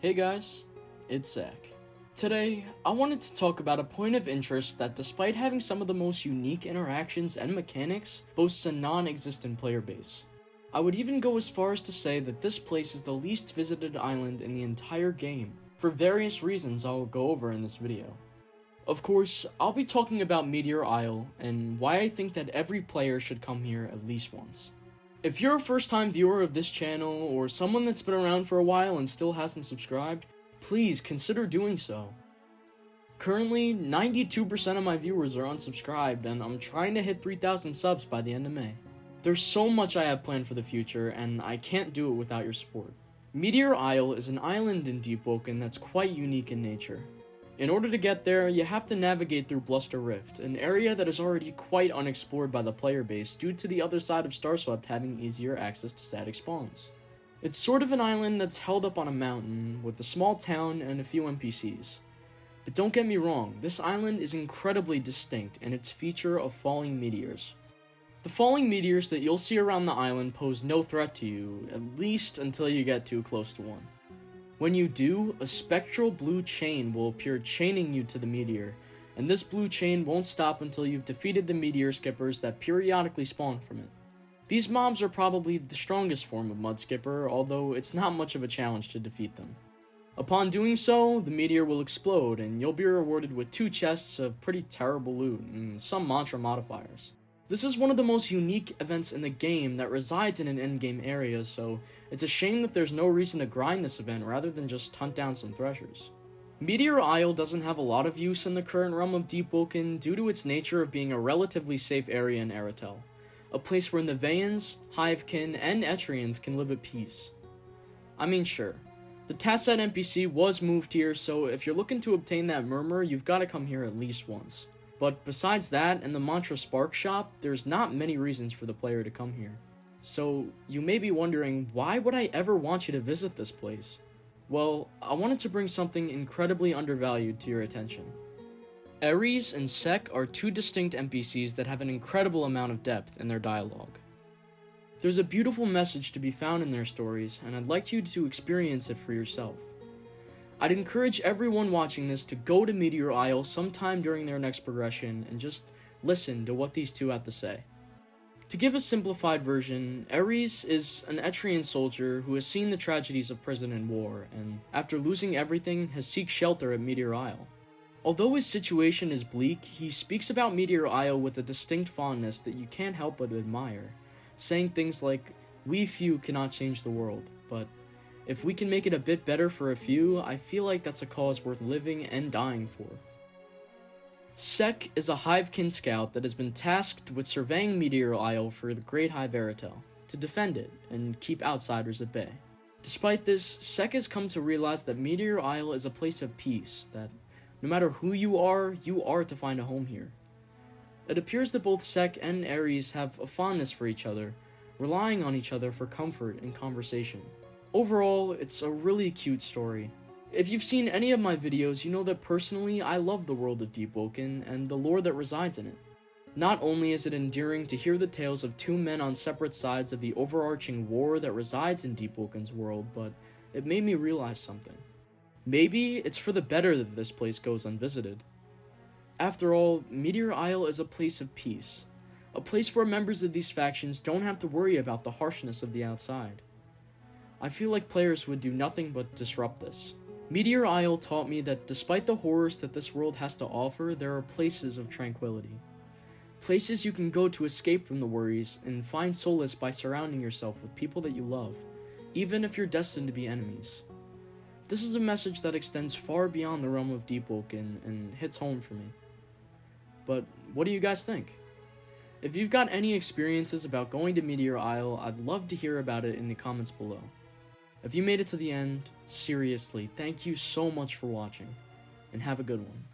Hey guys, it's Zach. Today, I wanted to talk about a point of interest that despite having some of the most unique interactions and mechanics, boasts a non-existent player base. I would even go as far as to say that this place is the least visited island in the entire game, for various reasons I'll go over in this video. Of course, I'll be talking about Meteor Isle, and why I think that every player should come here at least once. If you're a first-time viewer of this channel, or someone that's been around for a while and still hasn't subscribed, please consider doing so. Currently, 92% of my viewers are unsubscribed, and I'm trying to hit 3,000 subs by the end of May. There's so much I have planned for the future, and I can't do it without your support. Meteor Isle is an island in Deepwoken that's quite unique in nature. In order to get there, you have to navigate through Bluster Rift, an area that is already quite unexplored by the player base due to the other side of Starswept having easier access to static spawns. It's sort of an island that's held up on a mountain, with a small town and a few NPCs. But don't get me wrong, this island is incredibly distinct in its feature of falling meteors. The falling meteors that you'll see around the island pose no threat to you, at least until you get too close to one. When you do, a spectral blue chain will appear chaining you to the meteor, and this blue chain won't stop until you've defeated the meteor skippers that periodically spawn from it. These mobs are probably the strongest form of mud skipper, although it's not much of a challenge to defeat them. Upon doing so, the meteor will explode, and you'll be rewarded with 2 chests of pretty terrible loot and some mantra modifiers. This is one of the most unique events in the game that resides in an endgame area, so it's a shame that there's no reason to grind this event rather than just hunt down some threshers. Meteor Isle doesn't have a lot of use in the current realm of Deepwoken due to its nature of being a relatively safe area in Aratel, a place where Nevaeans, Hivekin, and Etrians can live at peace. I mean, sure, the Tasset NPC was moved here, so if you're looking to obtain that murmur, you've got to come here at least once. But besides that and the Mantra Spark Shop, there's not many reasons for the player to come here. So you may be wondering, why would I ever want you to visit this place? Well, I wanted to bring something incredibly undervalued to your attention. Aries and Sek are 2 distinct NPCs that have an incredible amount of depth in their dialogue. There's a beautiful message to be found in their stories, and I'd like you to experience it for yourself. I'd encourage everyone watching this to go to Meteor Isle sometime during their next progression and just listen to what these 2 have to say. To give a simplified version, Aries is an Etrian soldier who has seen the tragedies of prison and war, and after losing everything has sought shelter at Meteor Isle. Although his situation is bleak, he speaks about Meteor Isle with a distinct fondness that you can't help but admire, saying things like, "We few cannot change the world, but if we can make it a bit better for a few, I feel like that's a cause worth living and dying for." Sek is a Hivekin scout that has been tasked with surveying Meteor Isle for the Great Hive Aratel, to defend it and keep outsiders at bay. Despite this, Sek has come to realize that Meteor Isle is a place of peace, that no matter who you are to find a home here. It appears that both Sek and Aries have a fondness for each other, relying on each other for comfort and conversation. Overall, it's a really cute story. If you've seen any of my videos, you know that personally I love the world of Deepwoken and the lore that resides in it. Not only is it endearing to hear the tales of 2 men on separate sides of the overarching war that resides in Deepwoken's world, but it made me realize something. Maybe it's for the better that this place goes unvisited. After all, Meteor Isle is a place of peace, a place where members of these factions don't have to worry about the harshness of the outside. I feel like players would do nothing but disrupt this. Meteor Isle taught me that despite the horrors that this world has to offer, there are places of tranquility. Places you can go to escape from the worries and find solace by surrounding yourself with people that you love, even if you're destined to be enemies. This is a message that extends far beyond the realm of Deepwoken and hits home for me. But what do you guys think? If you've got any experiences about going to Meteor Isle, I'd love to hear about it in the comments below. If you made it to the end, seriously, thank you so much for watching, and have a good one.